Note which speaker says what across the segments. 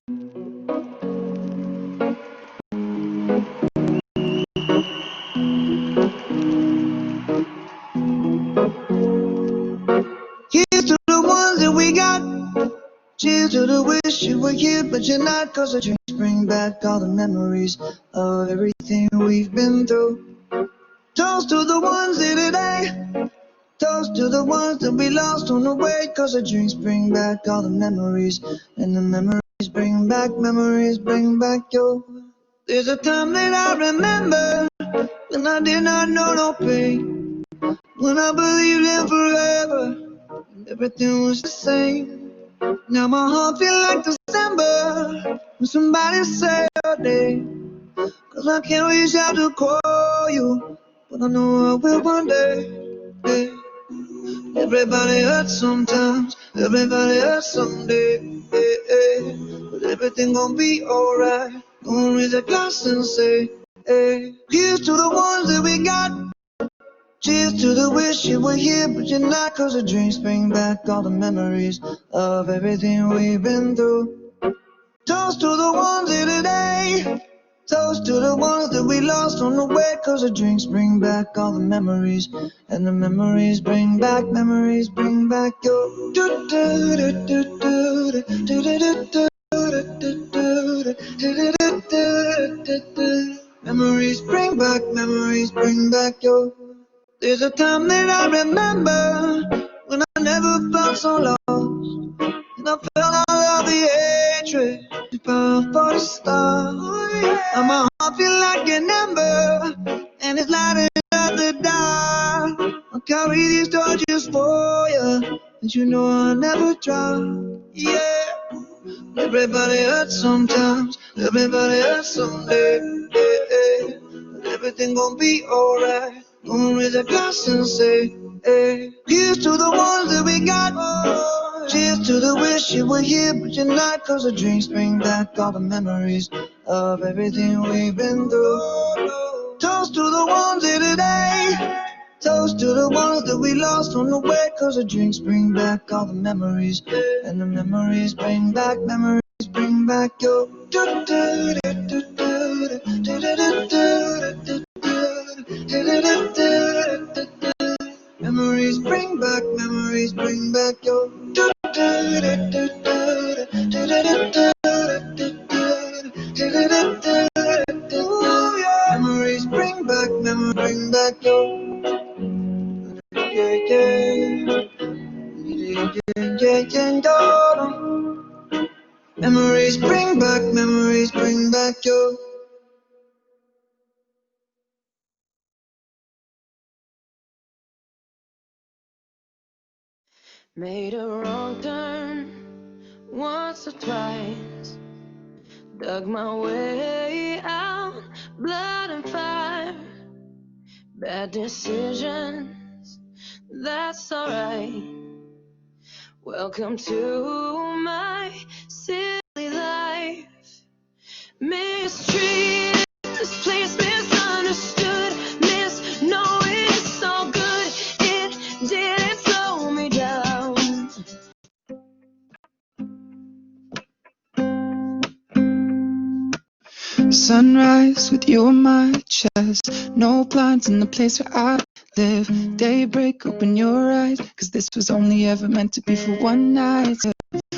Speaker 1: Here's to the ones that we got. Cheers to the wish you were here, but you're not. Cause the drinks bring back all the memories of everything we've been through. Toast to the ones here today. Toast to the ones that we lost on the way. Cause the drinks bring back all the memories. And the memories bring back your. There's a time that I remember when I did not know no pain. When I believed in forever, and everything was the same. Now my heart feel like December when somebody say your name. Cause I can't reach out to call you, but I know I will one day. Yeah. Everybody hurts sometimes, everybody hurts someday. Yeah, yeah. But everything gon' be alright. Gonna raise a glass and say, hey. Here's to the ones that we got. Cheers to the wish you were here, but you're not. Cause the drinks bring back all the memories of everything we've been through. Toast to the ones here today. Toast to the ones that we lost on the way. Cause the drinks bring back all the memories. And the memories bring back your. Memories bring back your. There's a time that I remember when I never felt so lost. And I felt all of the hatred, the power for the stars. And my heart feel like an ember, and it's lighting up the dark. I'll carry these torches for you, and you know I'll never drop. Yeah. Everybody hurts sometimes, everybody hurts someday. Yeah, yeah. But everything gon' be alright. Gonna raise a glass and say, hey. Here's to the ones that we got. Cheers to the wish you were here, but you're not. Cause the drinks bring back all the memories of everything we've been through. Toast to the ones here today. Toast to the ones that we lost on the way. Cause the drinks bring back all the memories. And the memories bring back your. Memories bring back your. Memories bring back your. Yeah, yeah. Yeah, yeah, yeah, yeah. Memories bring back your.
Speaker 2: Made a wrong turn once or twice, dug my way out, blood and fire, bad decisions, that's alright. Welcome to my silly life. Mistreated, this place misunderstood, knowing it's all good, it didn't slow me down.
Speaker 3: Sunrise with you on my chest, no blinds in the place where I live. Daybreak, open your eyes, cause this was only ever meant to be for one night.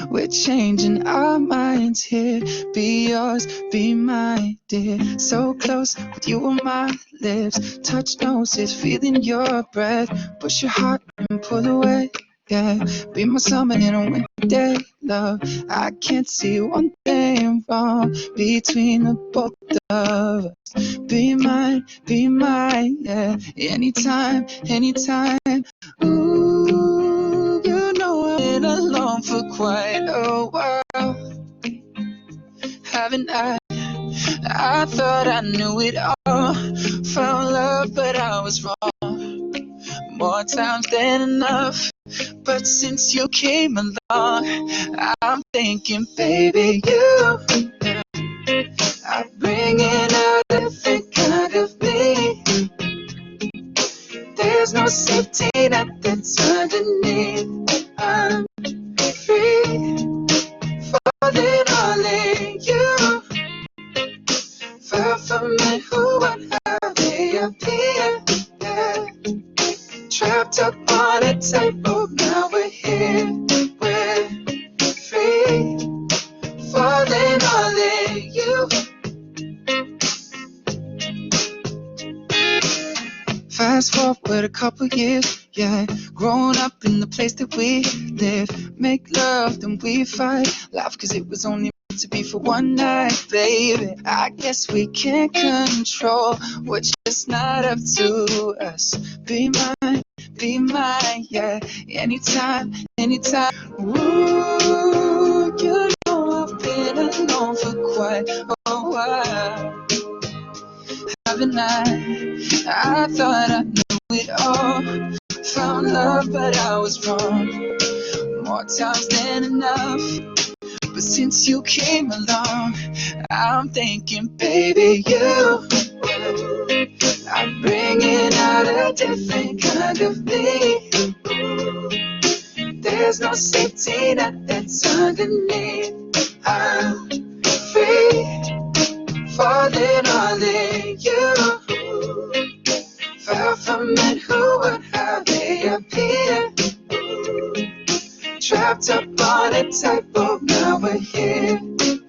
Speaker 3: We're changing our minds here. Be yours, be mine, dear. So close with you on my lips. Touch noses, feeling your breath. Push your heart and pull away. Yeah, be my summer in a winter day, love. I can't see one thing wrong between the both of us. Be mine, yeah. Anytime, anytime. Ooh, you know I've been alone for quite a while, haven't I? I thought I knew it all. Found love, but I was wrong. More times than enough. But since you came along, I'm thinking, baby, you are bringing out a different kind of me. There's no safety net that's underneath. I'm free, falling all in. from it, who would have they appear? Yeah. Trapped up on a tightrope, now we're here. We're free, falling all in you. Fast forward a couple years, yeah. Growing up in the place that we live. Make love, then we fight. Laugh cause it was only meant to be for one night, baby. I guess we can't control what's just not up to us. Be mine, yeah. Anytime, anytime. Ooh, you know I've been alone for quite a while. Haven't I thought I knew it all. Found love, but I was wrong. More times than enough. But since you came along, I'm thinking, baby, you are bringing out a different kind of me. There's no safety net that's underneath. I'm free, falling all in you. Far from it, who would have they appear? Trapped up on a tightrope, now we're here.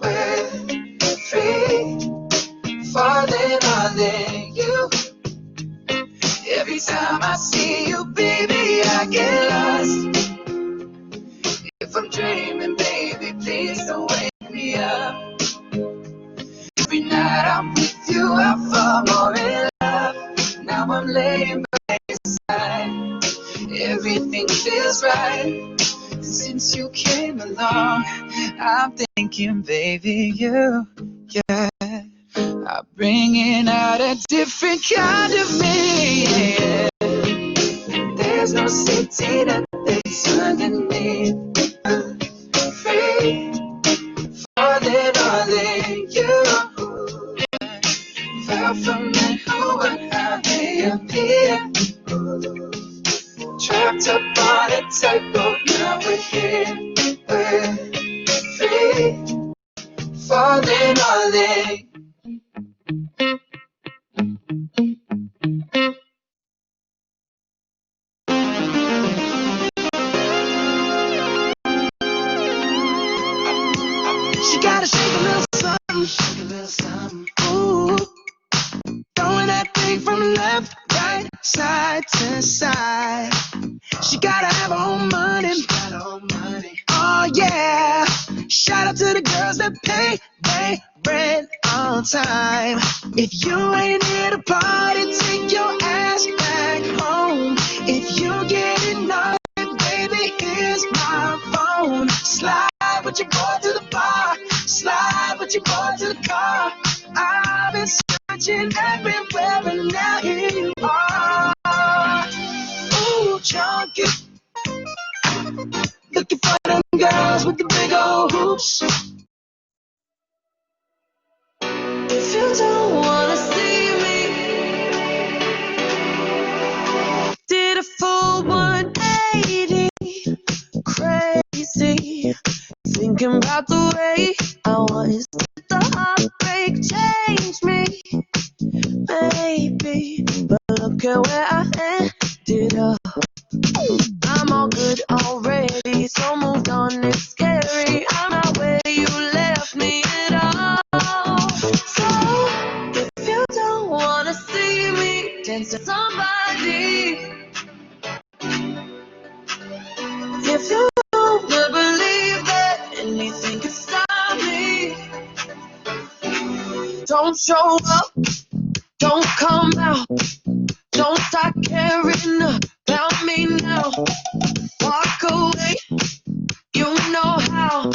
Speaker 3: We're free, falling all in you. Every time I see you, baby, I get lost. If I'm dreaming, baby, please don't wake me up. Every night I'm with you, I fall more in love. Now I'm laying by your side. Everything feels right. Since you came along, I'm thinking, baby, you, yeah, are bringing out a different kind of me. Yeah. There's no safety that that's underneath. I'm free, falling all in you. Far from it, who would have they appear? Trapped up on a tightrope, now we're here. We're free, falling all in.
Speaker 1: She gotta shake a little something, shake a little something. Ooh, throwing that thing from left, right, side to side. She gotta have her own money. She got her own money. Oh yeah. Shout out to the girls that pay rent on time. If you ain't here to party, take your ass back home. If you getting naughty, baby, here's my phone. Slide with your boy to the bar. Slide with your boy to the car. I've been searching everywhere, and now here you are. Ooh, chunky. Looking for them girls with the big old hoops.
Speaker 2: If you don't wanna see me, did a full 180, crazy. Thinking about the way I was. Did the heartbreak change me? Maybe, but look at where I ended up. I'm all good already, so moved on, it's scary. I'm not where you left me at all. So, if you don't wanna see me dance to somebody, if you don't believe that anything can stop me, don't show up, don't come out, don't start caring about me now. Walk away, you know how.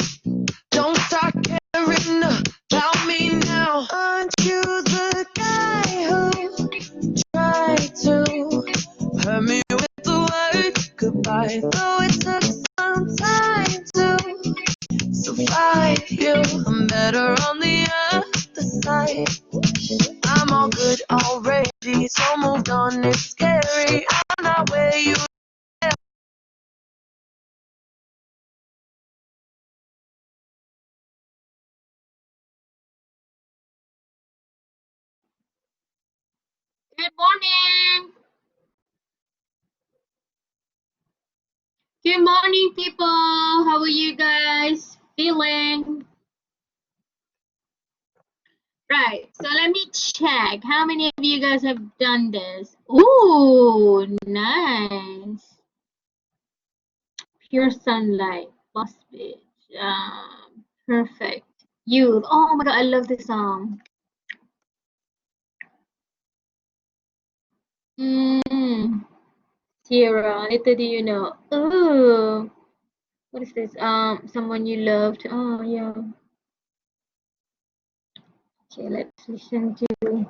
Speaker 2: Don't start caring about me now. Aren't you the guy who tried to hurt me with the word goodbye? Though it took some time to survive you, I'm better on the other side. I'm all good already, so moved on, it's scary. I'm not where you Good morning, people. How are you guys feeling? Right, so let me check. How many of you guys have done this? Ooh, nice. Pure sunlight, lost beach. Perfect. Youth. Oh my god, I love this song. Sierra, little do you know. Oh, what is this? Someone you loved. Oh yeah. Okay, let's listen to.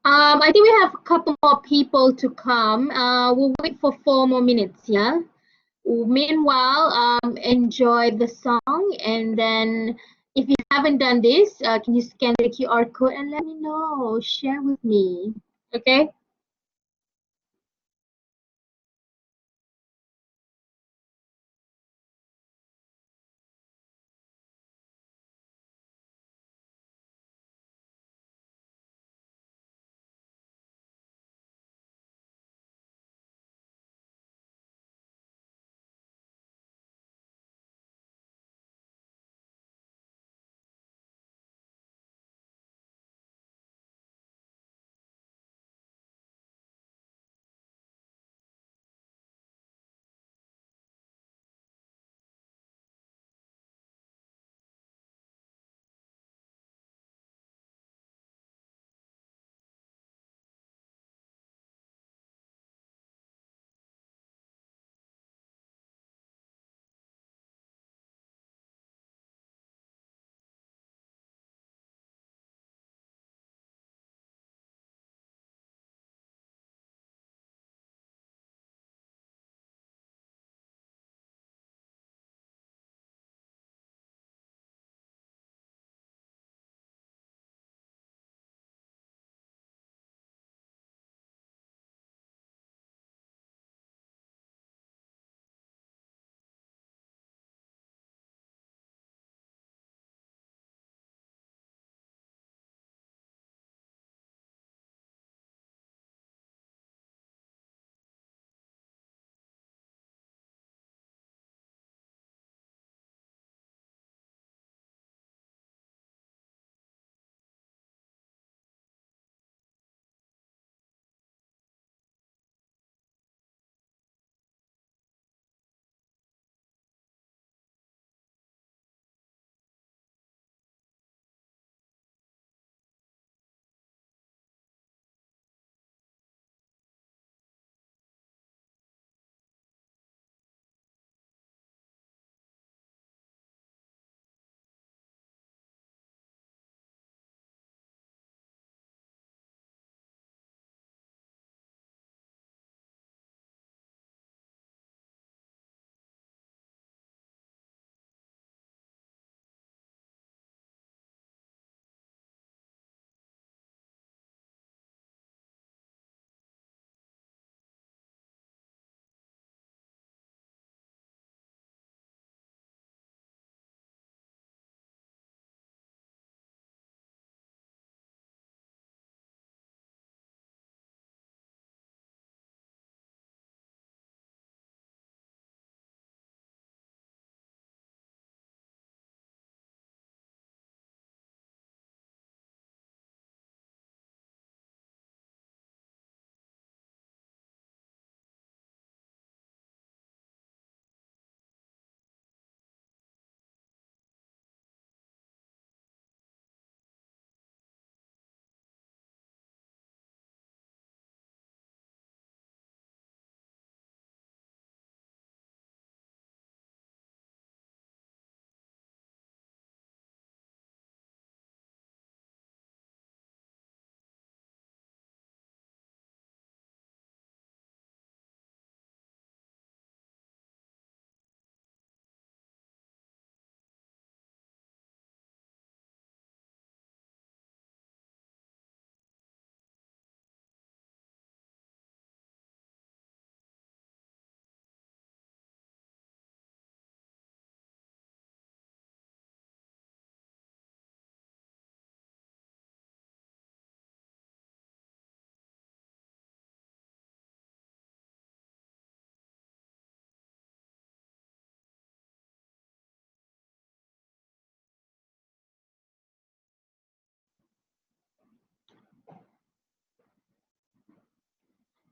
Speaker 2: I think we have a couple more people to come. We'll wait for 4 more minutes, yeah? Meanwhile, enjoy the song, and then if you haven't done this, can you scan the QR code and let me know? Share with me, okay?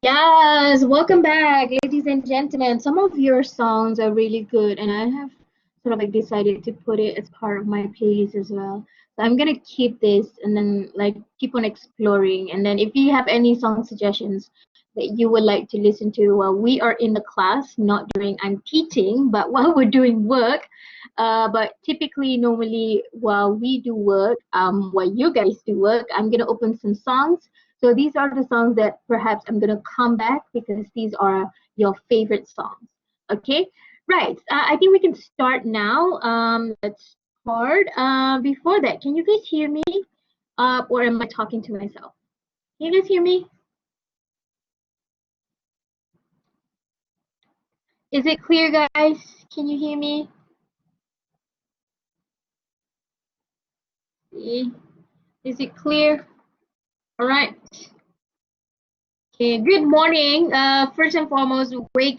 Speaker 4: Yes, welcome back, ladies and gentlemen. Some of your songs are really good, and I have sort of like decided to put it as part of my playlist as well. So I'm gonna keep this and then like keep on exploring. And then if you have any song suggestions that you would like to listen to while we are in the class, not during I'm teaching, but while we're doing work. But typically, normally while we do work, while you guys do work, I'm gonna open some songs, so these are the songs that perhaps I'm gonna come back because these are your favorite songs. Okay, right. I think we can start now. Let's start. Before that, can you guys hear me? Or am I talking to myself? Can you guys hear me? Is it clear, guys? Can you hear me? Eh, Is it clear? All right. Okay. Good morning. First and foremost, wake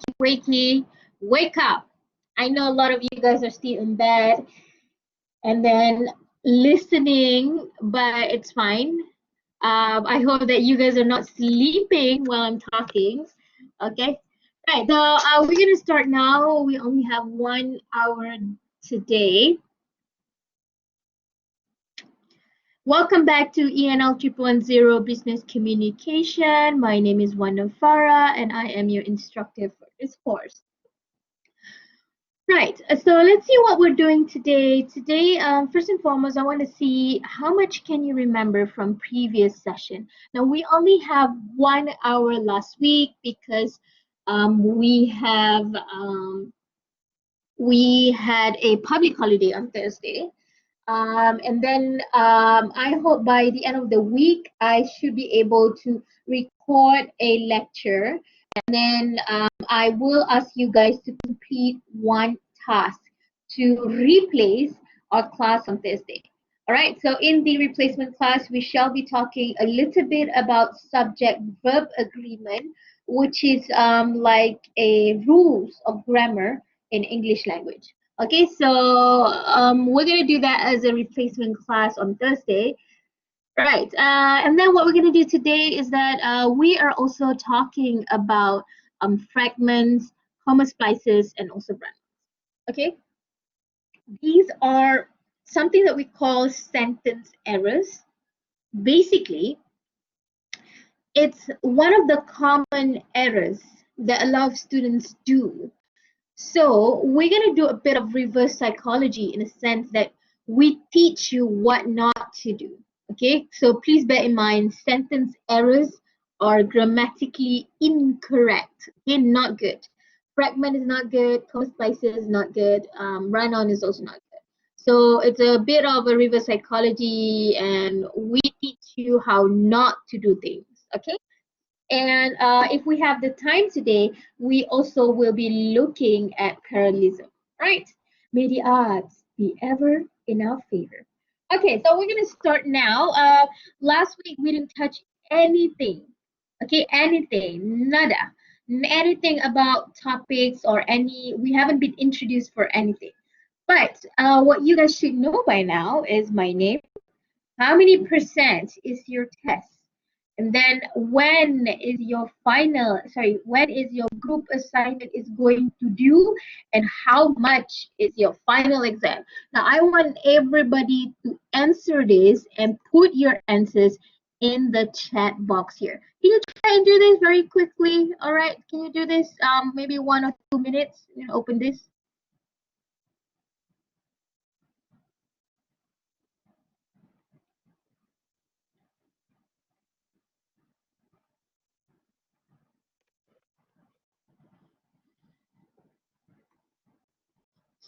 Speaker 4: up. I know a lot of you guys are still in bed and then listening, but it's fine. I hope that you guys are not sleeping while I'm talking. Okay. Right. So we're gonna start now. We only have 1 hour today. Welcome back to ENL 3.0 Business Communication. My name is Wanda Farah, and I am your instructor for this course. Right, so let's see what we're doing today. Today, first and foremost, I want to see how much can you remember from previous session. Now, we only have 1 hour last week because we had a public holiday on Thursday. And then I hope by the end of the week, I should be able to record a lecture. And then I will ask you guys to complete one task to replace our class on Thursday. All right, so in the replacement class, we shall be talking a little bit about subject verb agreement, which is like a rules of grammar in English language. Okay, so we're gonna do that as a replacement class on Thursday. Right, and then what we're gonna do today is that we are also talking about fragments, comma splices, and also brands. Okay, these are something that we call sentence errors. Basically, it's one of the common errors that a lot of students do. So we're going to do a bit of reverse psychology in a sense that we teach you what not to do. Okay, so please bear in mind sentence errors are grammatically incorrect. Okay, not good. Fragment is not good. Comma splices is not good. Run on is also not good. So it's a bit of a reverse psychology, and we teach you how not to do things. Okay. And if we have the time today, we also will be looking at parallelism, right? May the odds be ever in our favor. Okay, so we're gonna start now. Last week we didn't touch anything. Okay, anything, nada, anything about topics or any. We haven't been introduced for anything. But what you guys should know by now is my name. How many percent is your test? And then when is your group assignment is going to due, and how much is your final exam? Now I want everybody to answer this and put your answers in the chat box here. Can you try and do this very quickly? All right, can you do this maybe 1 or 2 minutes? Open this.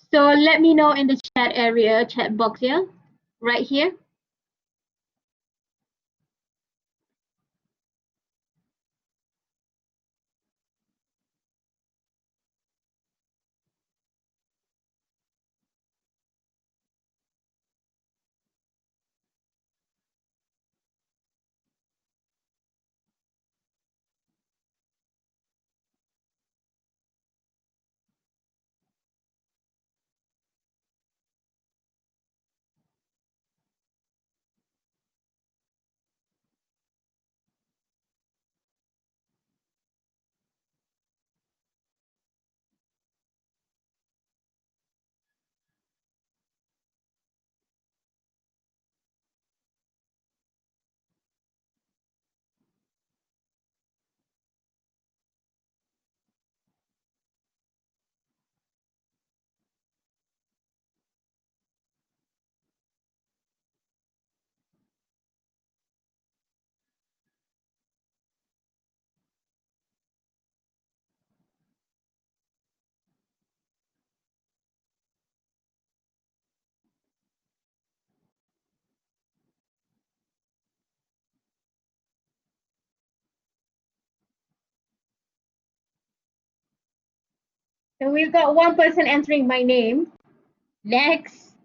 Speaker 4: So let me know in the chat area, chat box here, right here. So we've got one person entering my name. Next.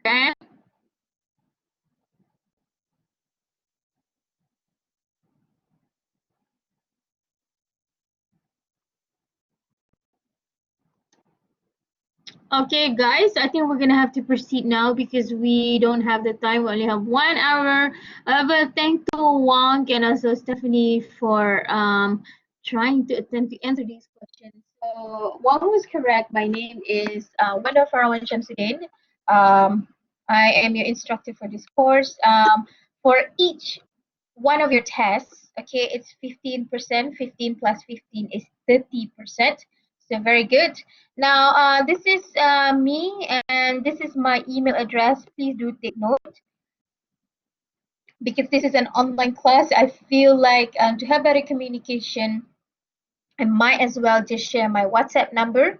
Speaker 4: Okay. Okay, guys, I think we're gonna have to proceed now because we don't have the time. We only have 1 hour. But thank to Wong and also Stephanie for trying to attempt to answer these questions. So Wong was correct. My name is Wanda Farawan Shamsuddin. I am your instructor for this course. For each one of your tests, okay, it's 15%. 15 plus 15 is 30%. So very good. Now, this is me, and this is my email address. Please do take note because this is an online class. I feel like to have better communication, I might as well just share my WhatsApp number.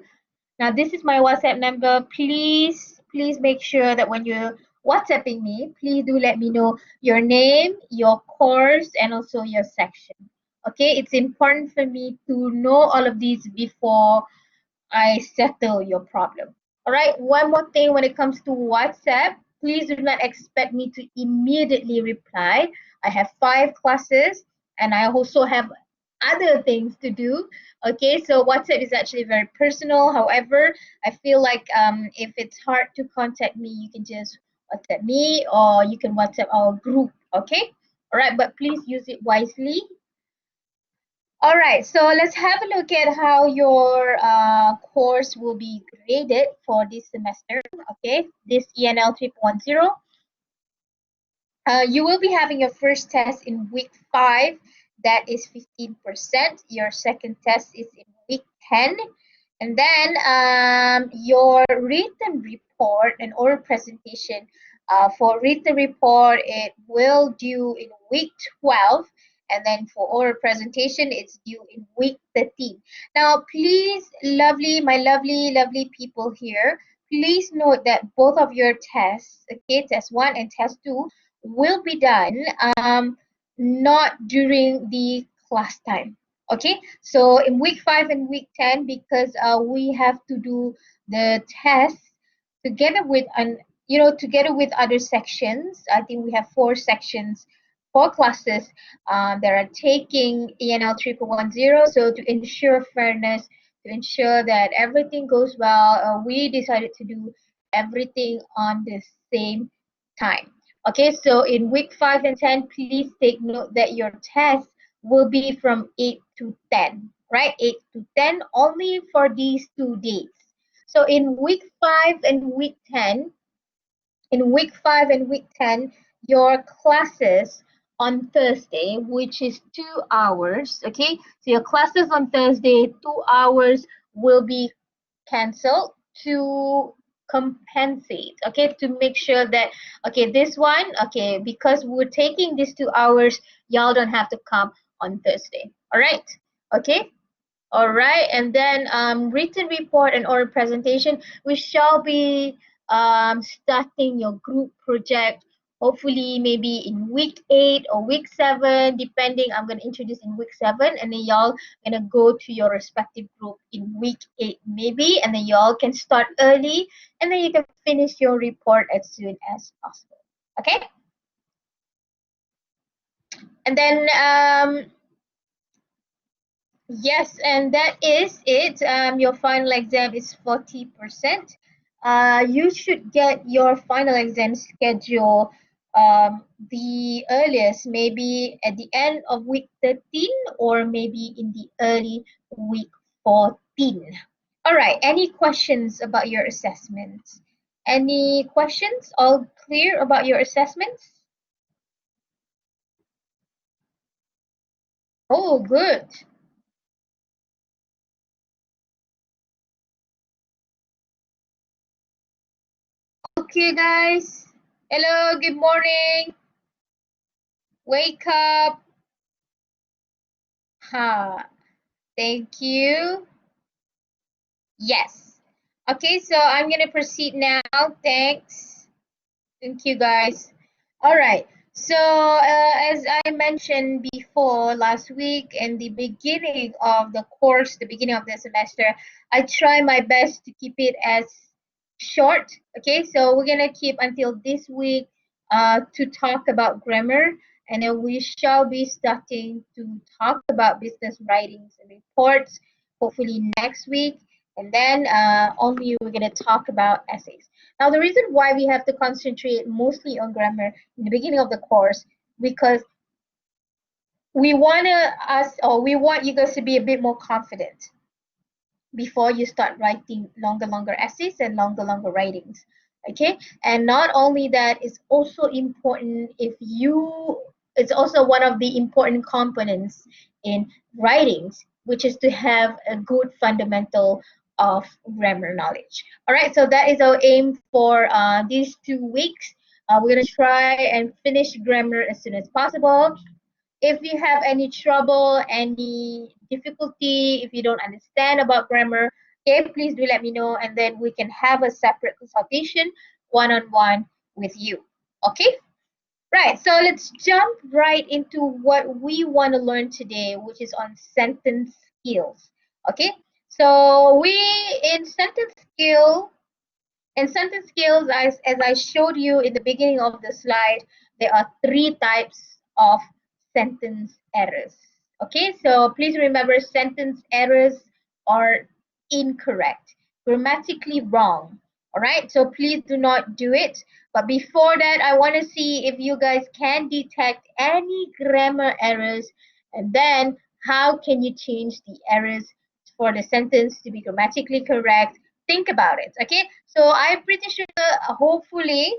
Speaker 4: Now, this is my WhatsApp number. Please make sure that when you're WhatsApping me, please do let me know your name, your course, and also your section. Okay, it's important for me to know all of these before I settle your problem. All right, one more thing when it comes to WhatsApp, please do not expect me to immediately reply. I have 5 classes and I also have other things to do. Okay, so WhatsApp is actually very personal. However, I feel like if it's hard to contact me, you can just WhatsApp me or you can WhatsApp our group. Okay, all right, but please use it wisely. All right, so let's have a look at how your course will be graded for this semester. Okay, this ENL 3.10. You will be having your first test in week 5, that is 15%. Your second test is in week 10. And then your written report and oral presentation. For written report, it will due in week 12. And then for oral presentation, it's due in week 13. Now, please, my lovely people here, please note that both of your tests, okay, test 1 and test 2, will be done not during the class time. Okay, so in week 5 and week 10, because we have to do the test together with together with other sections. I think we have 4 sections, 4 classes that are taking ENL 3.10. So to ensure fairness, to ensure that everything goes well, we decided to do everything on the same time. Okay, so in week 5 and 10, please take note that your test will be from 8 to 10, right? 8 to 10 only for these 2 days. So in week 5 and week 10, your classes on Thursday, which is 2 hours, okay? So your classes on Thursday, 2 hours will be cancelled to compensate, okay, to make sure that, okay, this one, okay, because we're taking these 2 hours, y'all don't have to come on Thursday. All right, okay. All right, and then written report and oral presentation. We shall be starting your group project hopefully maybe in week 8 or week 7, depending. I'm going to introduce in week 7, and then y'all going to go to your respective group in week 8 maybe, and then y'all can start early, and then you can finish your report as soon as possible. Okay? And then yes, and that is it. Your final exam is 40%. You should get your final exam schedule the earliest, maybe at the end of week 13 or maybe in the early week 14. All right, any questions about your assessments? Any questions? All clear about your assessments? Oh, good. Okay, guys. Hello, good morning. Wake up. Ha. Thank you. Yes. Okay, so I'm gonna proceed now. Thanks. Thank you, guys. All right. So, as I mentioned before last week in the beginning of the course, the beginning of the semester, I try my best to keep it as short. Okay, so we're gonna keep until this week to talk about grammar, and then we shall be starting to talk about business writings and reports hopefully next week, and then only we're gonna talk about essays. Now, the reason why we have to concentrate mostly on grammar in the beginning of the course because we want you guys to be a bit more confident before you start writing longer essays and longer writings. Okay, and not only that, it's also important if you it's also one of the important components in writings, which is to have a good fundamental of grammar knowledge. All right, so that is our aim for these 2 weeks. We're going to try and finish grammar as soon as possible. If you have any trouble, any difficulty, if you don't understand about grammar, okay, please do let me know, and then we can have a separate consultation one-on-one with you. Okay? Right, so let's jump right into what we want to learn today, which is on sentence skills. Okay? So we in sentence skills, as I showed you in the beginning of the slide, there are 3 types of sentence errors. Okay, so please remember sentence errors are incorrect, grammatically wrong. All right, so please do not do it. But before that, I want to see if you guys can detect any grammar errors, and then how can you change the errors for the sentence to be grammatically correct. Think about it. Okay, so I'm pretty sure hopefully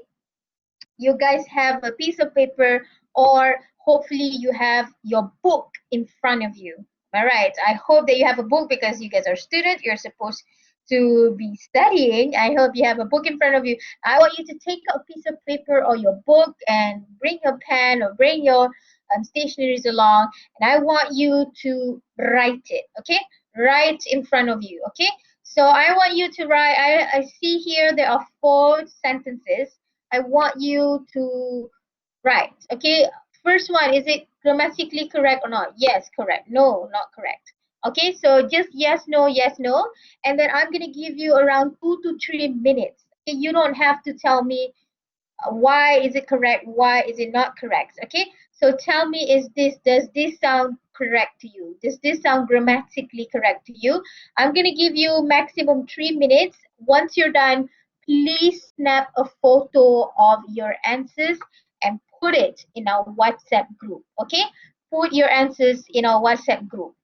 Speaker 4: you guys have a piece of paper, or hopefully you have your book in front of you. All right, I hope that you have a book because you guys are students, you're supposed to be studying. I hope you have a book in front of you. I want you to take a piece of paper or your book and bring your pen or bring your stationaries along, and I want you to write it. Okay, right in front of you. Okay, so I want you to write. I see here there are 4 sentences. I want you to write. Okay, first one, is it grammatically correct or not? Yes, correct. No, not correct. Okay, so just yes, no, and then I'm gonna give you around 2 to 3 minutes. Okay, you don't have to tell me why is it correct, why is it not correct. Okay, so tell me, does this sound correct to you? Does this sound grammatically correct to you? I'm going to give you maximum 3 minutes. Once you're done, please snap a photo of your answers and put it in our WhatsApp group. Okay, put your answers in our WhatsApp group.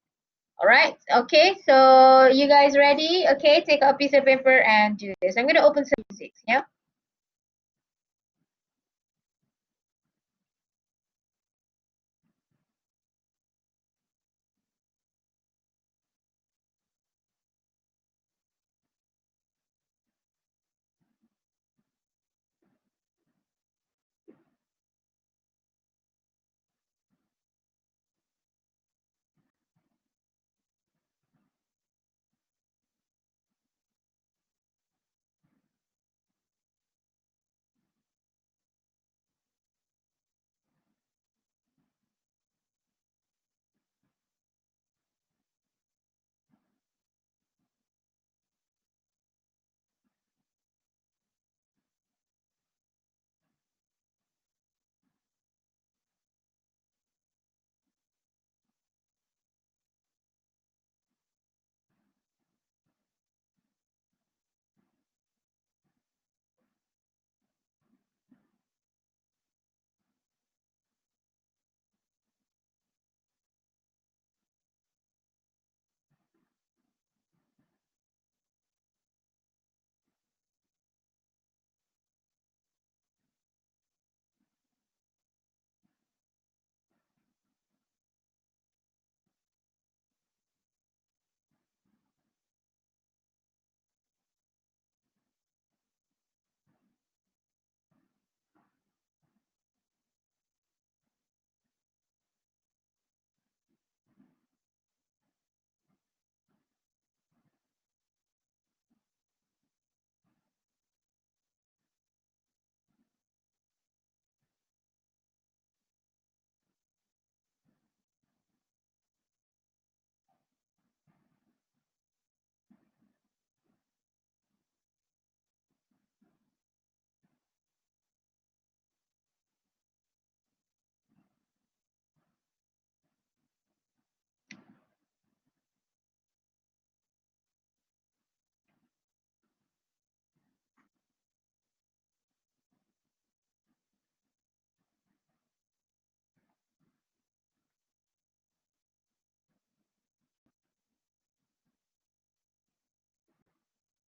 Speaker 4: All right, okay, so you guys ready? Okay, take a piece of paper and do this. I'm going to open some music. Yeah.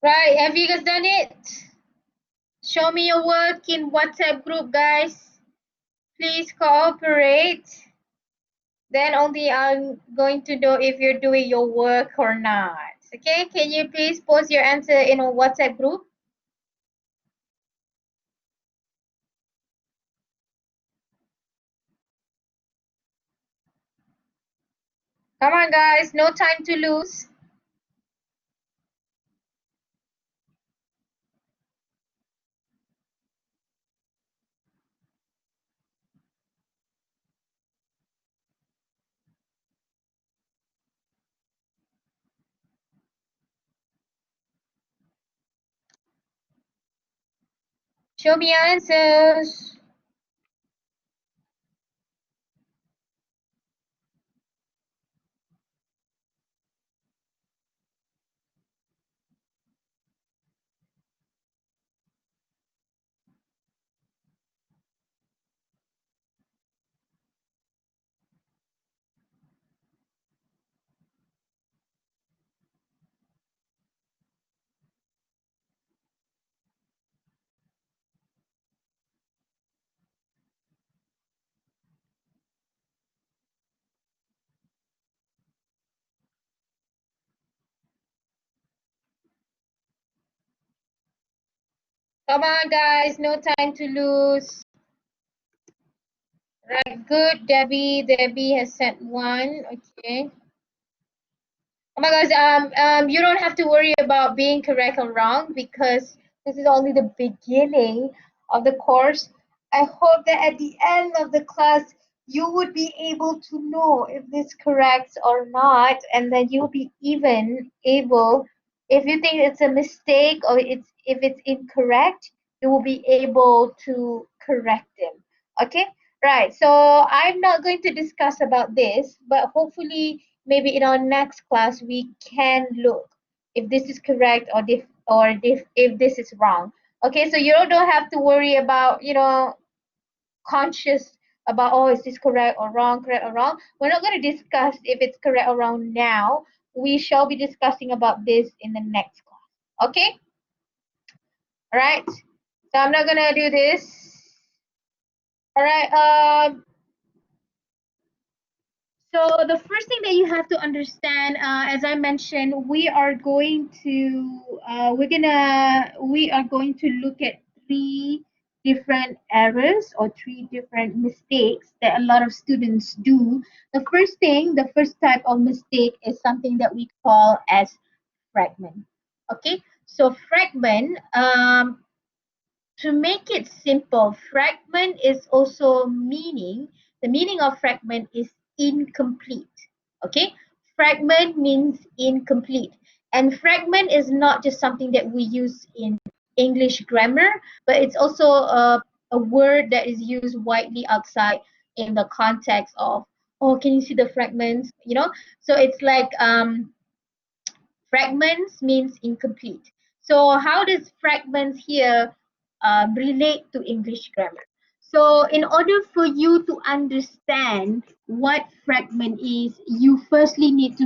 Speaker 4: Right, have you guys done it? Show me your work in WhatsApp group, guys. Please cooperate. Then only I'm going to know if you're doing your work or not. Okay, can you please post your answer in a WhatsApp group? Come on, guys, no time to lose. Show me your answers. Come on, guys, no time to lose. Right, good, Debbie. Debbie has sent one. Okay. Oh my gosh, you don't have to worry about being correct or wrong because this is only the beginning of the course. I hope that at the end of the class, you would be able to know if this correct or not, and then you'll be even able, if you think it's a mistake or if it's incorrect, you will be able to correct them. Okay? Right. So I'm not going to discuss about this, but hopefully maybe in our next class we can look if this is correct or if this is wrong. Okay, so you don't have to worry about conscious about, oh, is this correct or wrong, correct or wrong. We're not going to discuss if it's correct or wrong now. We shall be discussing about this in the next class. Okay, all right, so I'm not going to do this. All right, so the first thing that you have to understand, as I mentioned, we are going to look at three different errors or three different mistakes that a lot of students do. The first type of mistake is something that we call as fragment. Okay, so fragment, to make it simple, fragment is also the meaning of fragment is incomplete. Okay, fragment means incomplete. And fragment is not just something that we use in English grammar, but it's also a word that is used widely outside in the context of, oh, can you see the fragments? So it's like fragments means incomplete. So how does fragments here relate to English grammar? So in order for you to understand what fragment is, you firstly need to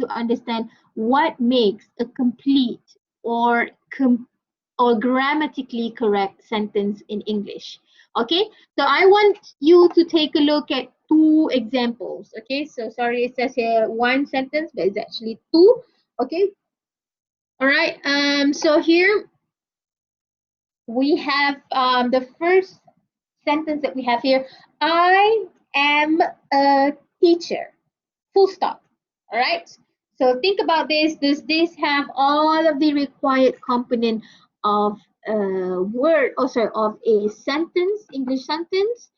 Speaker 4: understand what makes a complete or or grammatically correct sentence in English. Okay, so I want you to take a look at two examples. Okay, so sorry, it says here one sentence, but it's actually two. Okay, all right. So here we have the first sentence that we have here. I am a teacher. Full stop. All right. So think about this. Does this have all of the required component of a word, oh sorry, of a sentence, English sentence?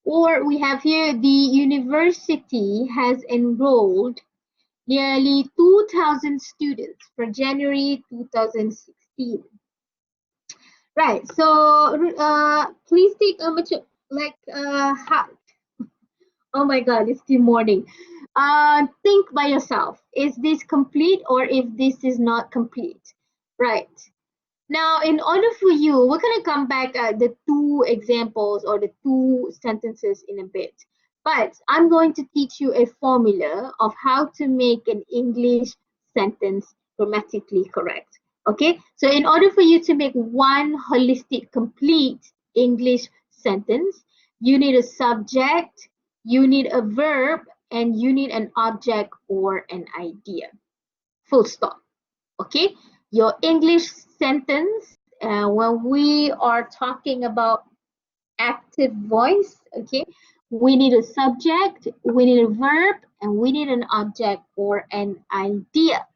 Speaker 4: Or we have here the university has enrolled nearly 2,000 students for January 2016. Right. So please take a mature, like oh my God, it's still morning. Think by yourself. Is this complete or if this is not complete? Right. Now, in order for you, we're going to come back at the two examples or the two sentences in a bit. But I'm going to teach you a formula of how to make an English sentence grammatically correct. Okay, so in order for you to make one holistic, complete English sentence, you need a subject, you need a verb, and you need an object or an idea. Full stop. Okay, your English sentence, when we are talking about active voice, okay, we need a subject, we need a verb, and we need an object or an idea.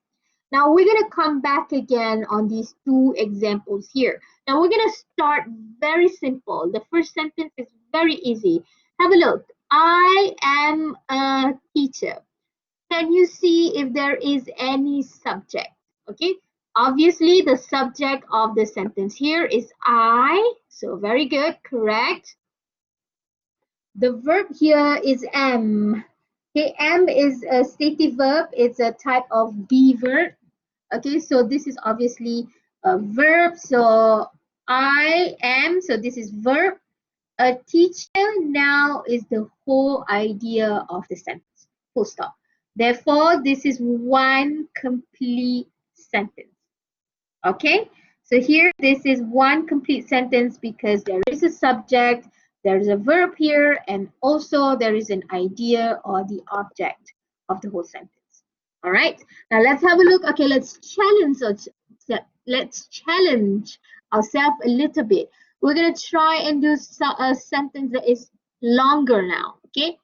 Speaker 4: Now we're going to come back again on these two examples here. Now we're going to start very simple. The first sentence is very easy. Have a look. I am a teacher. Can you see if there is any subject? Okay. Obviously, the subject of the sentence here is I. So very good. Correct. The verb here is am. Okay, am is a stative verb. It's a type of be verb. Okay, so this is obviously a verb. So I am, so this is verb. A teacher now is the whole idea of the sentence. Full stop. Therefore, this is one complete sentence. Okay, so here this is one complete sentence because there is a subject, there is a verb here, and also there is an idea or the object of the whole sentence. All right, now let's have a look. Okay, let's challenge ourselves a little bit. We're gonna try and do a sentence that is longer now. Okay,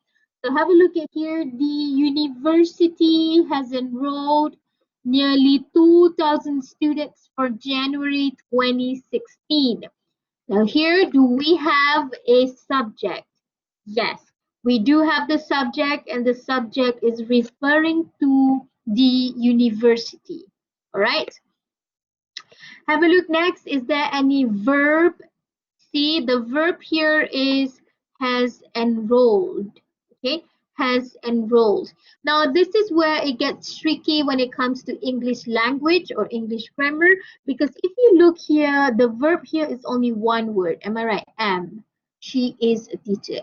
Speaker 4: so have a look at here. The university has enrolled nearly 2,000 students for January 2016. Now here, do we have a subject? Yes, we do have the subject, and the subject is referring to the university. All right. Have a look next. Is there any verb? See, the verb here is has enrolled. Okay, has enrolled. Now, this is where it gets tricky when it comes to English language or English grammar, because if you look here, the verb here is only one word. Am I right? Am. She is a teacher.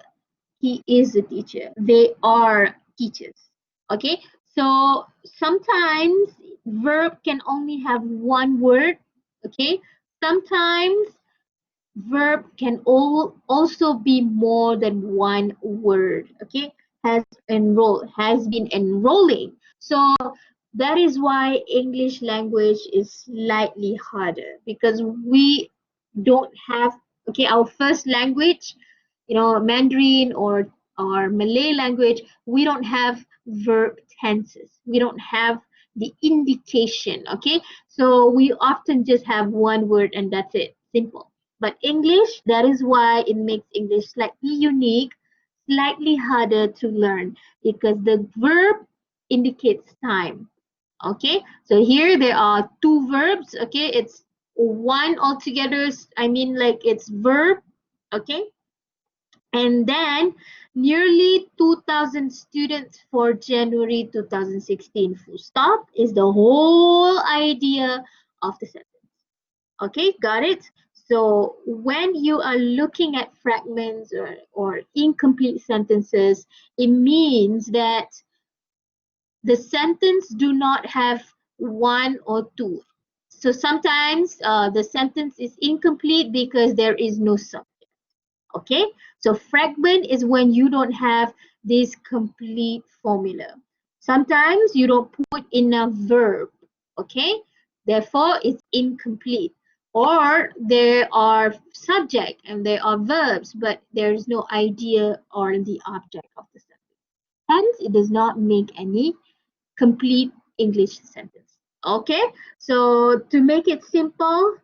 Speaker 4: He is a teacher. They are teachers. Okay, so sometimes verb can only have one word. Okay, sometimes verb can also be more than one word. Okay, has enrolled, has been enrolling. So that is why English language is slightly harder, because we don't have, okay, our first language, Mandarin or Malay language, we don't have verb tenses. We don't have the indication. Okay, so we often just have one word and that's it. Simple. But English, that is why it makes English slightly unique, slightly harder to learn, because the verb indicates time. Okay, so here there are two verbs. Okay, it's one altogether. I mean, like, it's verb. Okay, and then nearly 2,000 students for January 2016, full stop, is the whole idea of the sentence. Okay, got it? So when you are looking at fragments or incomplete sentences, it means that the sentence do not have one or two. So sometimes the sentence is incomplete because there is no subject. Okay, so fragment is when you don't have this complete formula. Sometimes you don't put in a verb. Okay, therefore it's incomplete. Or there are subject and there are verbs, but there is no idea or the object of the sentence. Hence, it does not make any complete English sentence. Okay, so to make it simple,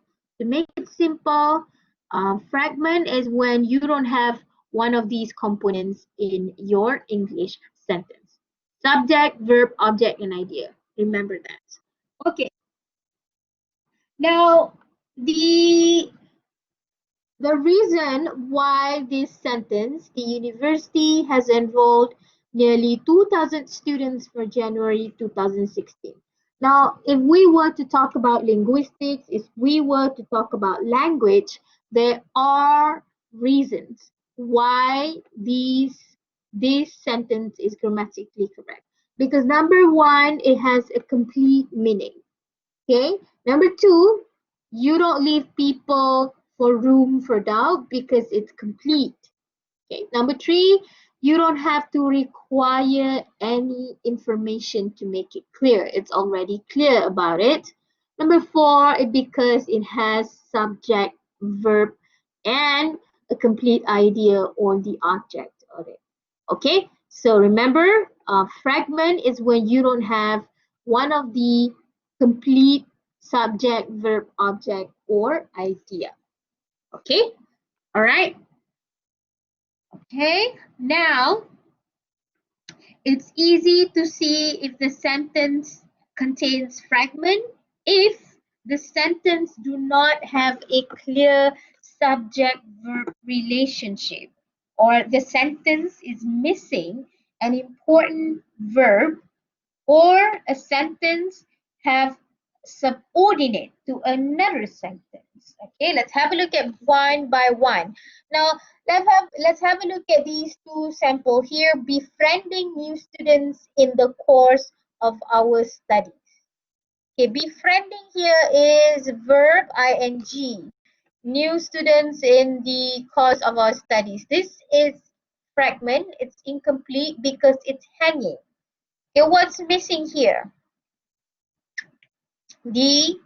Speaker 4: fragment is when you don't have one of these components in your English sentence. Subject, verb, object, and idea. Remember that. Okay. Now, the the reason why this sentence, the university has enrolled nearly 2,000 students for January 2016. Now, if we were to talk about linguistics, if we were to talk about language, there are reasons why this sentence is grammatically correct. Because number one, it has a complete meaning. Okay. Number two, you don't leave people for room for doubt because it's complete. Okay. Number three, you don't have to require any information to make it clear. It's already clear about it. Number four, because it has subject, verb, and a complete idea on the object of it. Okay, so remember, fragment is when you don't have one of the complete subject, verb, object, or idea. Okay, all right. Okay, now it's easy to see if the sentence contains fragment if the sentence do not have a clear subject-verb relationship, or the sentence is missing an important verb, or a sentence have subordinate to another sentence. Okay, let's have a look at one by one. Now let's have a look at these two sample here. Befriending new students in the course of our studies. Okay, befriending here is verb ing. New students in the course of our studies. This is fragment. It's incomplete because it's hanging. Okay, what's missing here? The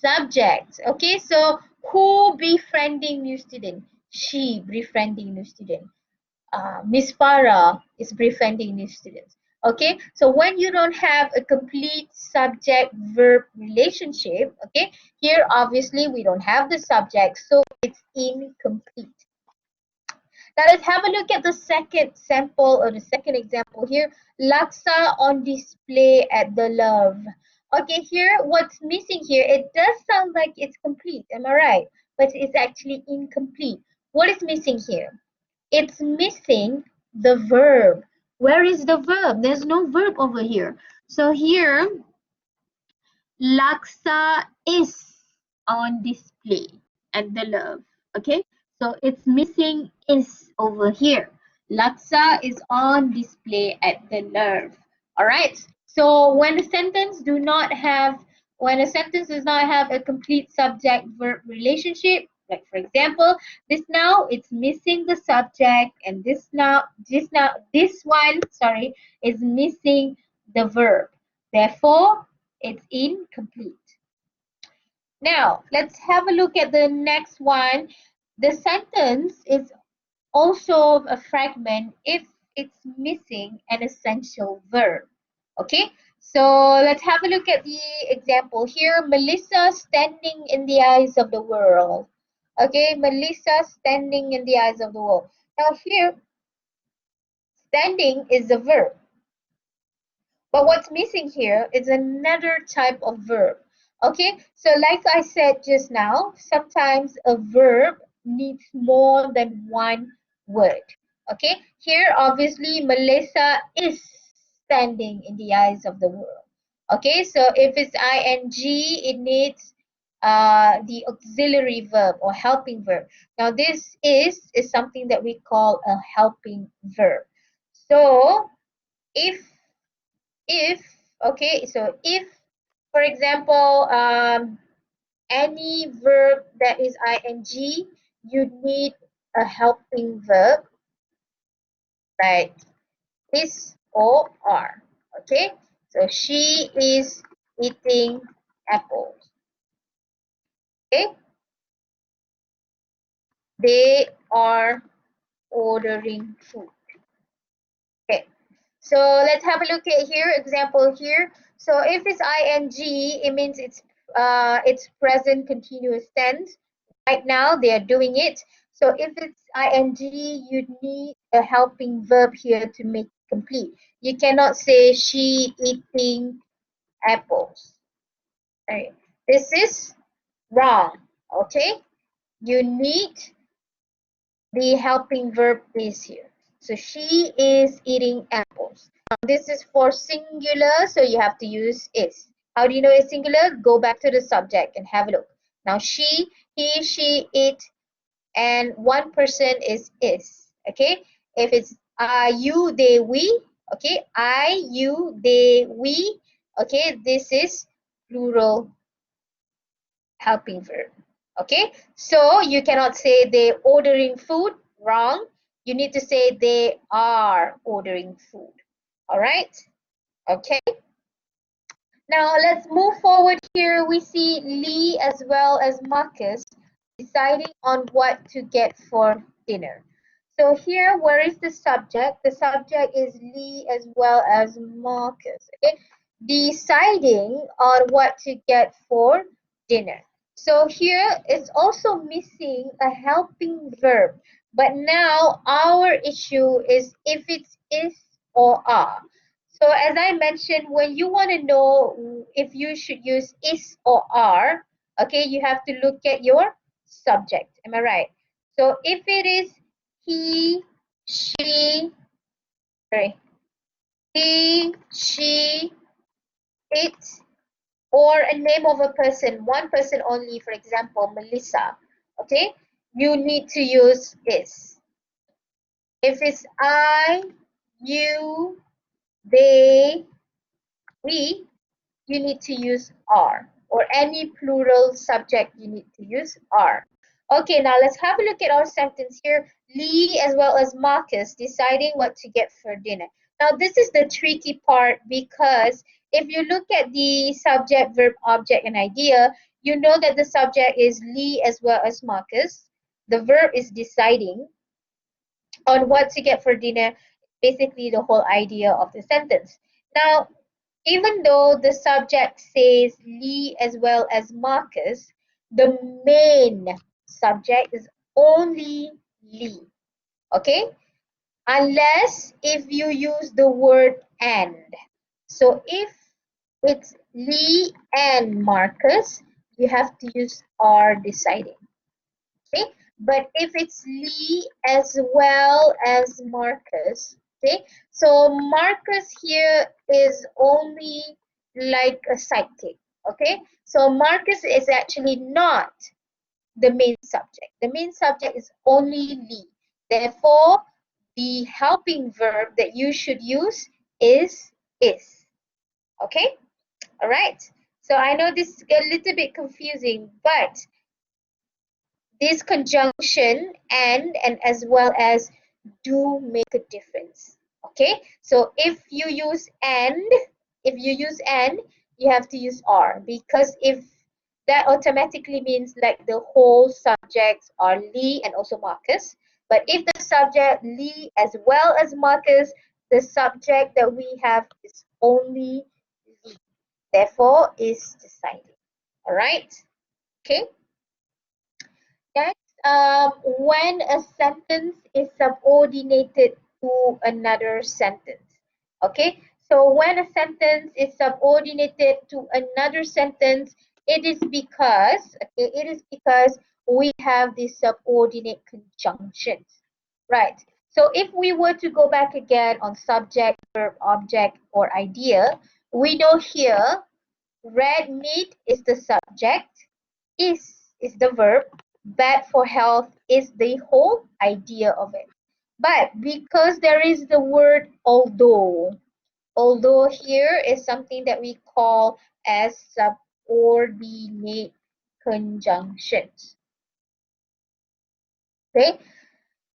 Speaker 4: subject. Okay, so who befriending new student? She befriending new student. Miss Farah is befriending new students. Okay, so when you don't have a complete subject verb relationship, okay, here obviously we don't have the subject, so it's incomplete. Now let's have a look at the second sample, or the second example here. Laksa on display at the Love. Okay, here what's missing here, it does sound like it's complete, am I right? But it's actually incomplete. What is missing here? It's missing the verb. Where is the verb? There's no verb over here. So here, Laksa is on display at the Love. Okay, so it's missing is over here. Laksa is on display at the Love. All right. So when a sentence does not have a complete subject verb relationship, like for example, this now it's missing the subject, and this one, sorry, is missing the verb. Therefore, it's incomplete. Now, let's have a look at the next one. The sentence is also a fragment if it's missing an essential verb. Okay, so let's have a look at the example here. Melissa standing in the eyes of the world. Okay, Melissa standing in the eyes of the world. Now here, standing is a verb. But what's missing here is another type of verb. Okay, so like I said just now, sometimes a verb needs more than one word. Okay, here obviously Melissa is standing in the eyes of the world. Okay, so if it's ing, it needs the auxiliary verb or helping verb. Now this is something that we call a helping verb. So if okay, so if for example any verb that is ing, you need a helping verb like is or are. Okay, so she is eating apples. Okay, they are ordering food. Okay, so let's have a look at here, example here. So if it's ing, it means it's present continuous tense. Right now they are doing it. So if it's ing, you need a helping verb here to make it complete. You cannot say she eating apples. Right. This is wrong. Okay, you need the helping verb is here. So she is eating apples. Now this is for singular, so you have to use is. How do you know it's singular? Go back to the subject and have a look. Now she, he, she, it, and one person is. Okay. If it's you, they, we. Okay. I, you, they, we. Okay. This is plural helping verb. Okay, so you cannot say they're ordering food, wrong. You need to say they are ordering food. All right, okay. Now let's move forward here. We see Lee as well as Marcus deciding on what to get for dinner. So here, where is the subject? The subject is Lee as well as Marcus. Okay, deciding on what to get for dinner. So here it's also missing a helping verb. But now our issue is if it's is or are. So as I mentioned, when you want to know if you should use is or are, okay, you have to look at your subject. Am I right? So if it is he, she, sorry, he, she, it, or a name of a person, one person only, for example, Melissa, okay, you need to use is. If it's I, you, they, we, you need to use are, or any plural subject you need to use are. Okay, now let's have a look at our sentence here. Lee as well as Marcus deciding what to get for dinner. Now this is the tricky part because if you look at the subject, verb, object, and idea, you know that the subject is Lee as well as Marcus. The verb is deciding on what to get for dinner, basically the whole idea of the sentence. Now, even though the subject says Lee as well as Marcus, the main subject is only Lee. Okay? Unless if you use the word and. So if it's Lee and Marcus, you have to use are deciding. Okay, but if it's Lee as well as Marcus, okay, so Marcus here is only like a sidekick. Okay, so Marcus is actually not the main subject. The main subject is only Lee. Therefore, the helping verb that you should use is is. Okay, all right. So I know this is a little bit confusing, but this conjunction and as well as do make a difference. Okay, so if you use and, you have to use are, because if that automatically means like the whole subjects are Lee and also Marcus. But if the subject Lee as well as Marcus, the subject that we have is only Lee. Therefore, is deciding. All right. Okay. Next, when a sentence is subordinated to another sentence. Okay, so when a sentence is subordinated to another sentence, it is because we have these subordinate conjunctions, right? So if we were to go back again on subject, verb, object, or idea, we know here red meat is the subject, is the verb, bad for health is the whole idea of it. But because there is the word although here is something that we call as subordinate conjunctions. Okay,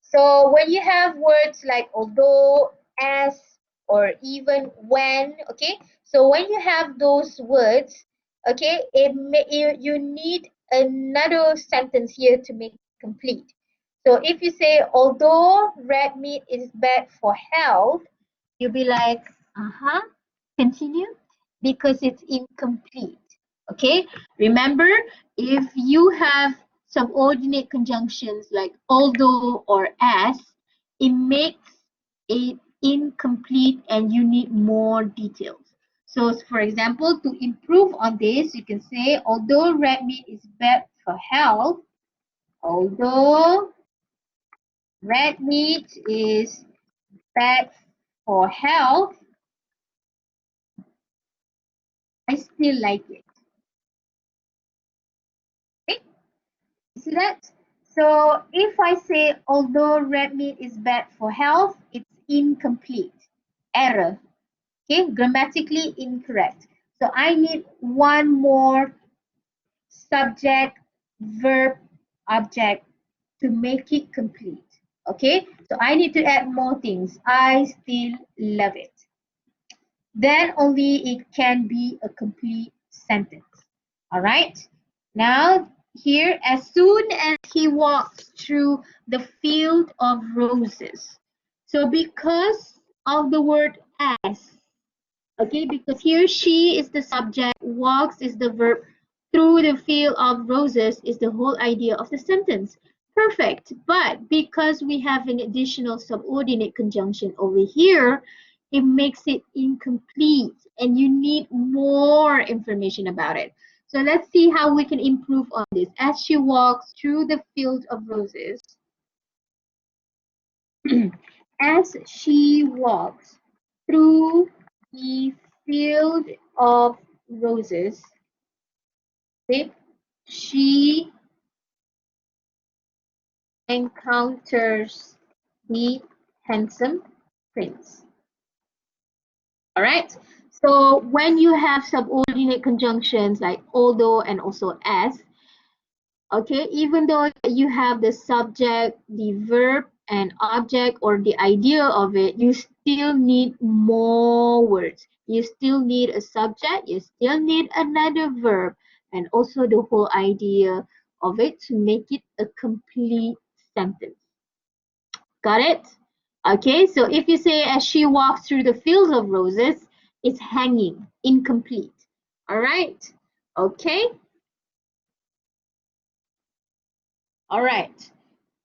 Speaker 4: so when you have words like although, as, or even when, okay, so when you have those words, okay, you need another sentence here to make it complete. So if you say although red meat is bad for health, you'll be like, continue, because it's incomplete. Okay, remember, if you have subordinate conjunctions like although or as, it makes it incomplete and you need more details. So for example, to improve on this, you can say although red meat is bad for health, although red meat is bad for health, I still like it. Okay, see that? So if I say although red meat is bad for health, it's incomplete. Error. Okay, grammatically incorrect. So I need one more subject, verb, object to make it complete. Okay, so I need to add more things. I still love it. Then only it can be a complete sentence. All right. Now here, as soon as he walks through the field of roses. So because of the word as, okay, because here she is the subject, walks is the verb, through the field of roses is the whole idea of the sentence. Perfect. But because we have an additional subordinate conjunction over here, it makes it incomplete and you need more information about it. So let's see how we can improve on this. As she walks through the field of roses, as she walks through the field of roses, okay, she encounters the handsome prince. All right. So when you have subordinate conjunctions like although and also as, okay, even though you have the subject, the verb and object or the idea of it, you still need more words. You still need a subject, you still need another verb, and also the whole idea of it to make it a complete sentence. Got it? Okay, so if you say as she walks through the fields of roses, it's hanging, incomplete. All right, okay. All right.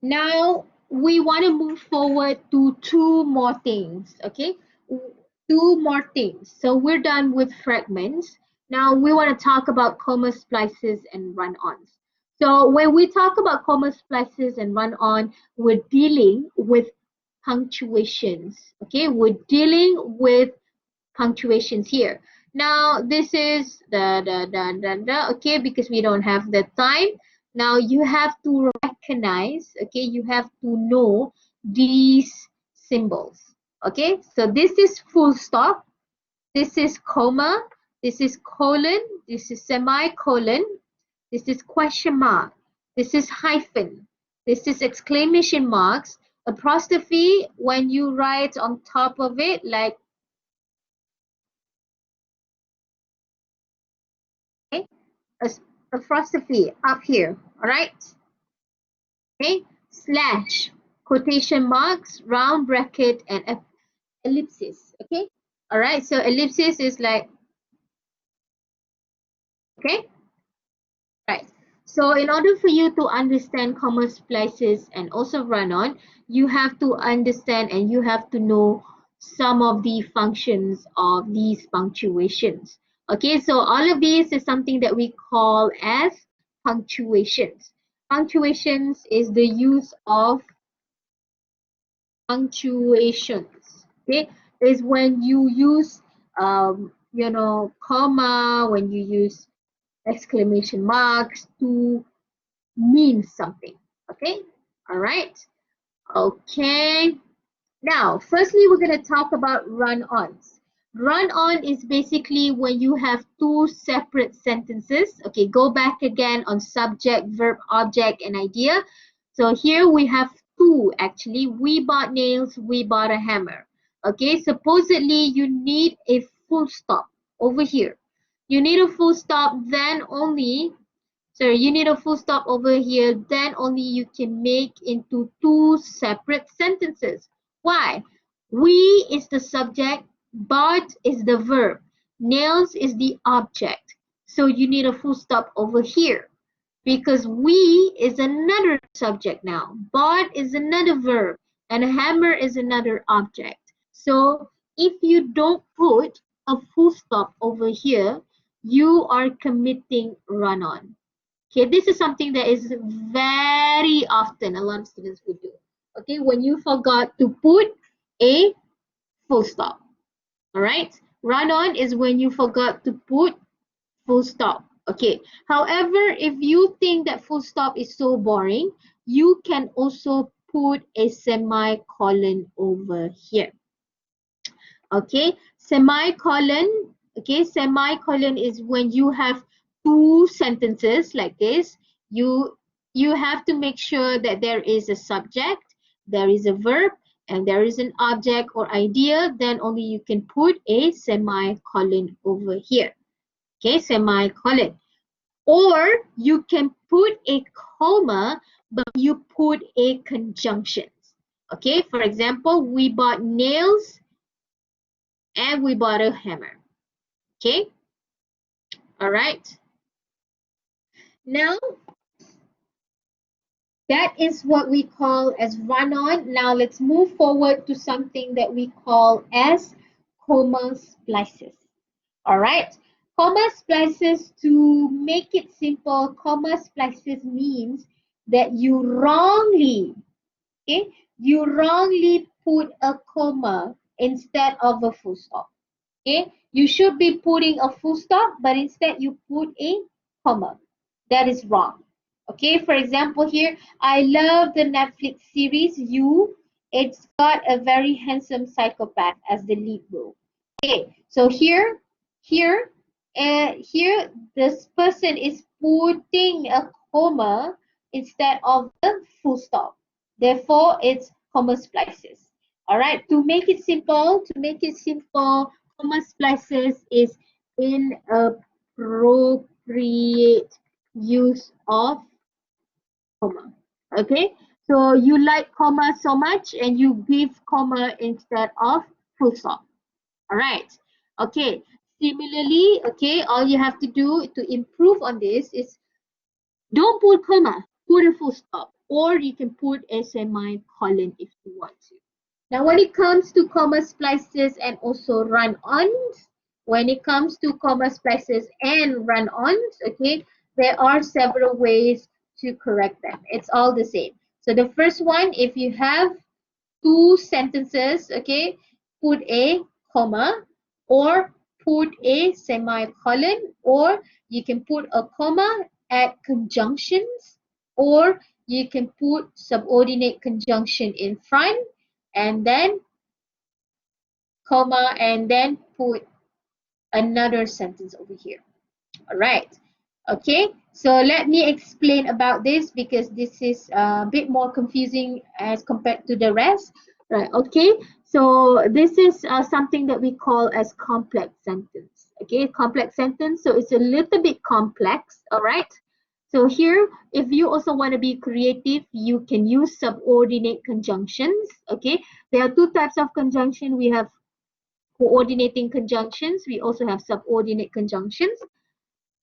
Speaker 4: Now we want to move forward to two more things, okay? Two more things. So we're done with fragments. Now we want to talk about comma splices and run-ons. So when we talk about comma splices and run-on, we're dealing with punctuations, okay? We're dealing with punctuations here. Now this is okay, because we don't have the time. Now you have to recognize, okay, you have to know these symbols. Okay, so this is full stop, this is comma, this is colon, this is semicolon, this is question mark, this is hyphen, this is exclamation marks, apostrophe when you write on top of it, like okay, apostrophe up here, all right? Okay, slash, quotation marks, round bracket, and ellipsis. Okay, all right. So ellipsis is like, okay, right. So in order for you to understand comma splices and also run-on, you have to understand and you have to know some of the functions of these punctuations. Okay, so all of these is something that we call as punctuations. Punctuations is the use of punctuations. Okay, is when you use comma, when you use exclamation marks to mean something. Okay, all right. Okay, now firstly we're going to talk about run-ons. Run-on is basically when you have two separate sentences. Okay, go back again on subject, verb, object, and idea. So here we have two actually. We bought nails, we bought a hammer. Okay, supposedly you need a full stop over here. You need a full stop, then only, sorry, you need a full stop over here, then only you can make into two separate sentences. Why? We is the subject, bought is the verb, nails is the object. So you need a full stop over here because we is another subject now, bought is another verb, and hammer is another object. So if you don't put a full stop over here, you are committing run-on. Okay, this is something that is very often a lot of students would do. Okay, when you forgot to put a full stop. All right, run-on is when you forgot to put full stop. Okay, however, if you think that full stop is so boring, you can also put a semicolon over here. Okay, semicolon. Okay, semicolon is when you have two sentences like this, you have to make sure that there is a subject, there is a verb, and there is an object or idea. Then only you can put a semicolon over here. Okay, semicolon. Or you can put a comma, but you put a conjunction. Okay, for example, we bought nails and we bought a hammer. Okay, all right. Now, that is what we call as run-on. Now let's move forward to something that we call as comma splices. All right. Comma splices, to make it simple, comma splices means that you wrongly, okay, you wrongly put a comma instead of a full stop. Okay, you should be putting a full stop, but instead you put a comma. That is wrong. Okay, for example here, I love the Netflix series You. It's got a very handsome psychopath as the lead role. Okay, so here this person is putting a comma instead of the full stop. Therefore, it's comma splices. All right, to make it simple, comma splices is inappropriate use of comma. Okay, so you like comma so much and you give comma instead of full stop. All right. Okay. Similarly, okay, all you have to do to improve on this is don't put comma, put a full stop, or you can put a semicolon if you want to. Now, when it comes to comma splices and also run-ons, when it comes to comma splices and run-ons, okay, there are several ways to correct them. It's all the same. So the first one, if you have two sentences, okay, put a comma or put a semicolon, or you can put a comma at conjunctions, or you can put subordinate conjunction in front and then comma and then put another sentence over here. All right. Okay, so let me explain about this because this is a bit more confusing as compared to the rest. Right, okay, so this is something that we call as complex sentence. Okay, complex sentence, so it's a little bit complex. All right, so here, if you also want to be creative, you can use subordinate conjunctions. Okay, there are two types of conjunction. We have coordinating conjunctions. We also have subordinate conjunctions.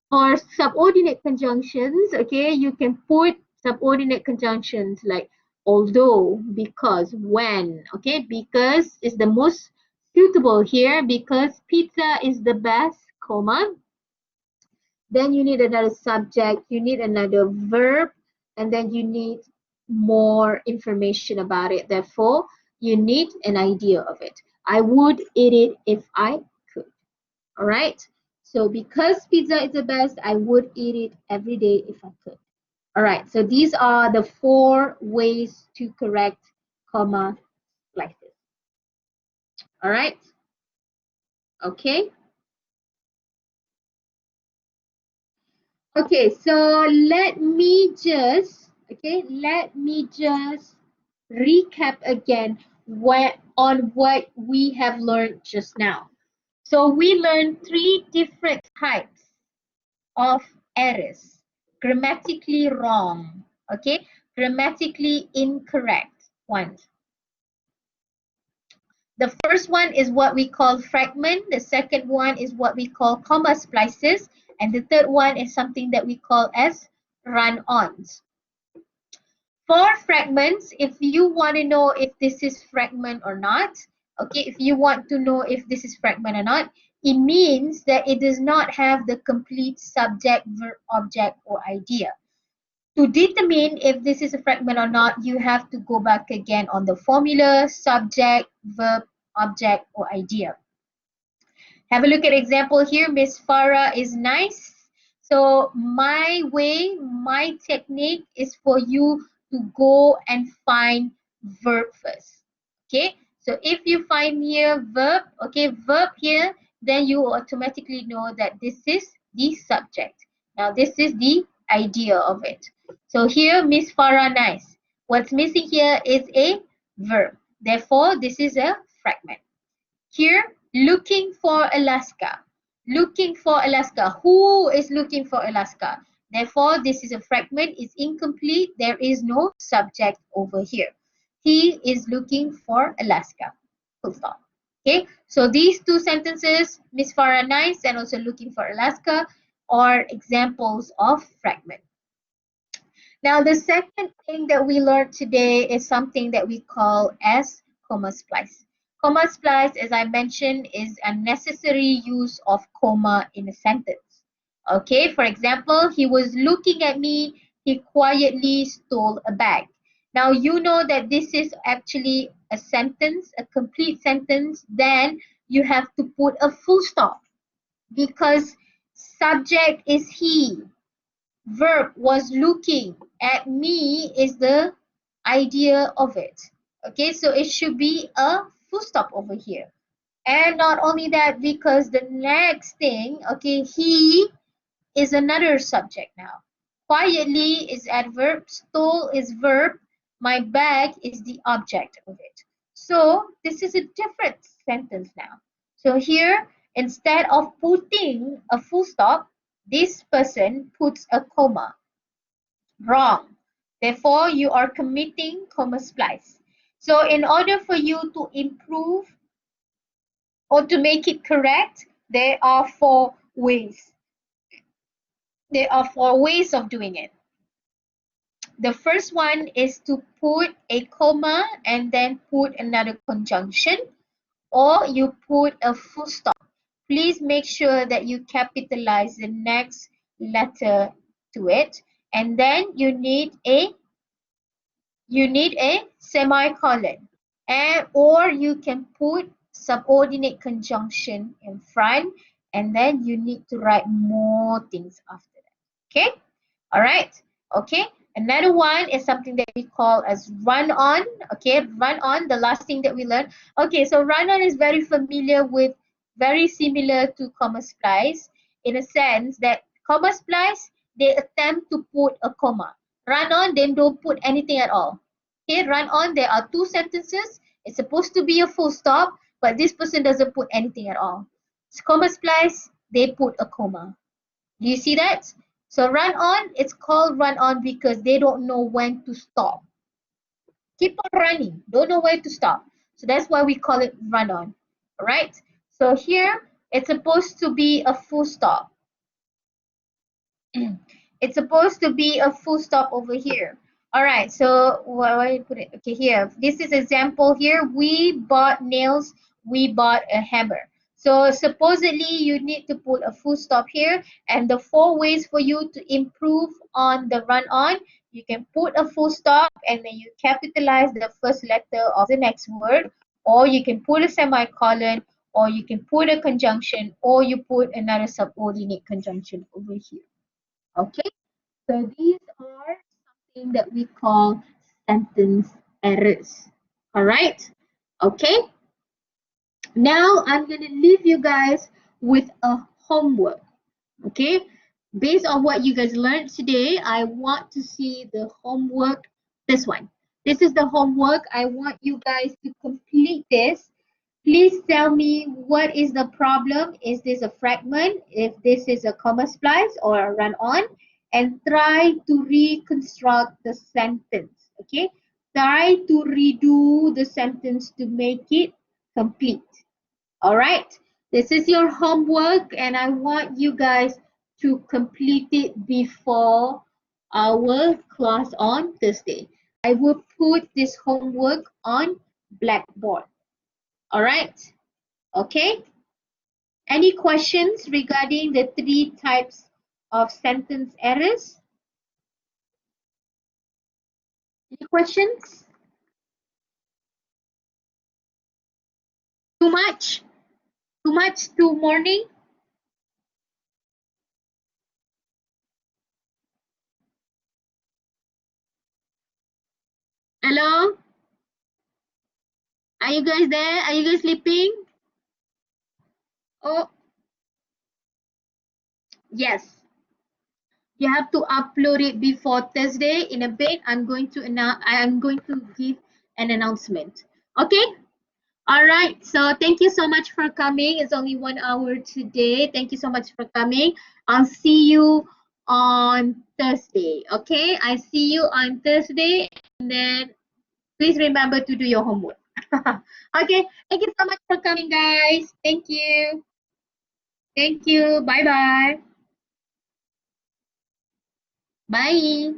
Speaker 4: For subordinate conjunctions, okay, you can put subordinate conjunctions like although, because, when, okay, because is the most suitable here, because pizza is the best, comma. Then you need another subject, you need another verb, and then you need more information about it. Therefore, you need an idea of it. I would eat it if I could. All right. So because pizza is the best, I would eat it every day if I could. All right. So these are the 4 ways to correct comma splices. All right. Okay. Okay. So let me just recap again on what we have learned just now. So we learned 3 different types of errors. Grammatically wrong, okay, grammatically incorrect ones. The first one is what we call fragment, the second one is what we call comma splices, and the third one is something that we call as run-ons. For fragments, if you want to know if this is fragment or not, okay, if you want to know if this is fragment or not, it means that it does not have the complete subject, verb, object, or idea. To determine if this is a fragment or not, you have to go back again on the formula, subject, verb, object, or idea. Have a look at example here. Miss Farah is nice. So my way, my technique is for you to go and find verb first. Okay, so if you find here verb, okay, verb here, then you automatically know that this is the subject. Now this is the idea of it. So here Miss Farah nice. What's missing here is a verb. Therefore, this is a fragment. Here, looking for Alaska. Looking for Alaska. Who is looking for Alaska? Therefore, this is a fragment. It's incomplete. There is no subject over here. He is looking for Alaska. Full stop. Okay, so these two sentences, Miss Farah nice and also looking for Alaska, are examples of fragment. Now, the second thing that we learned today is something that we call as comma splice. Comma splice, as I mentioned, is a necessary use of comma in a sentence. Okay, for example, he was looking at me, he quietly stole a bag. Now, you know that this is actually a sentence, a complete sentence, then you have to put a full stop because subject is he, verb was looking at me is the idea of it. Okay, so it should be a full stop over here. And not only that, because the next thing, okay, he is another subject now. Quietly is adverb, stole is verb, my bag is the object of it. So this is a different sentence now. So here, instead of putting a full stop, this person puts a comma. Wrong. Therefore, you are committing comma splice. So in order for you to improve or to make it correct, there are four ways. There are four ways of doing it. The first one is to put a comma and then put another conjunction, or you put a full stop. Please make sure that you capitalize the next letter to it, and then you need a semicolon, and or you can put subordinate conjunction in front, and then you need to write more things after that. Okay, all right. Okay, another one is something that we call as run on. Okay, run on, the last thing that we learned. Okay, so run on is very familiar with, very similar to comma splice, in a sense that comma splice, they attempt to put a comma. Run on, they don't put anything at all. Okay, run on, there are two sentences. It's supposed to be a full stop, but this person doesn't put anything at all. Comma splice, they put a comma. Do you see that? So run on, it's called run on because they don't know when to stop. Keep on running, don't know when to stop. So that's why we call it run on. All right. So here, it's supposed to be a full stop. It's supposed to be a full stop over here. All right, so where do you put it? Okay, here. This is example here. We bought nails. We bought a hammer. So supposedly you need to put a full stop here. And the four ways for you to improve on the run on, you can put a full stop and then you capitalize the first letter of the next word, or you can put a semicolon, or you can put a conjunction, or you put another subordinate conjunction over here. Okay, so these are something that we call sentence errors. All right, okay. Now I'm going to leave you guys with a homework. Okay, based on what you guys learned today, I want to see the homework. This one. This is the homework. I want you guys to complete this. Please tell me what is the problem. Is this a fragment? If this is a comma splice or a run on, and try to reconstruct the sentence. Okay, try to redo the sentence to make it complete. All right, this is your homework, and I want you guys to complete it before our class on Thursday. I will put this homework on Blackboard. All right, okay. Any questions regarding the three types of sentence errors? Any questions? Too much? Too much too morning? Hello? Are you guys there? Are you guys sleeping? Oh, yes. You have to upload it before Thursday. In a bit, I'm going to give an announcement. Okay. All right. So thank you so much for coming. It's only 1 hour today. Thank you so much for coming. I'll see you on Thursday. Okay. I see you on Thursday. And then please remember to do your homework. Okay. Thank you so much for coming, guys. Thank you. Thank you. Bye bye. Bye.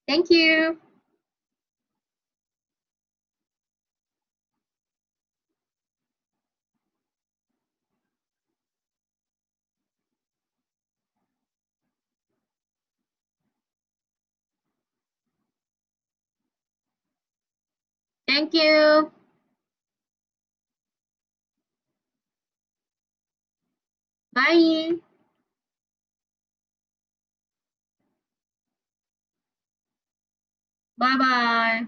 Speaker 4: Thank you. Thank you. Bye. Bye bye.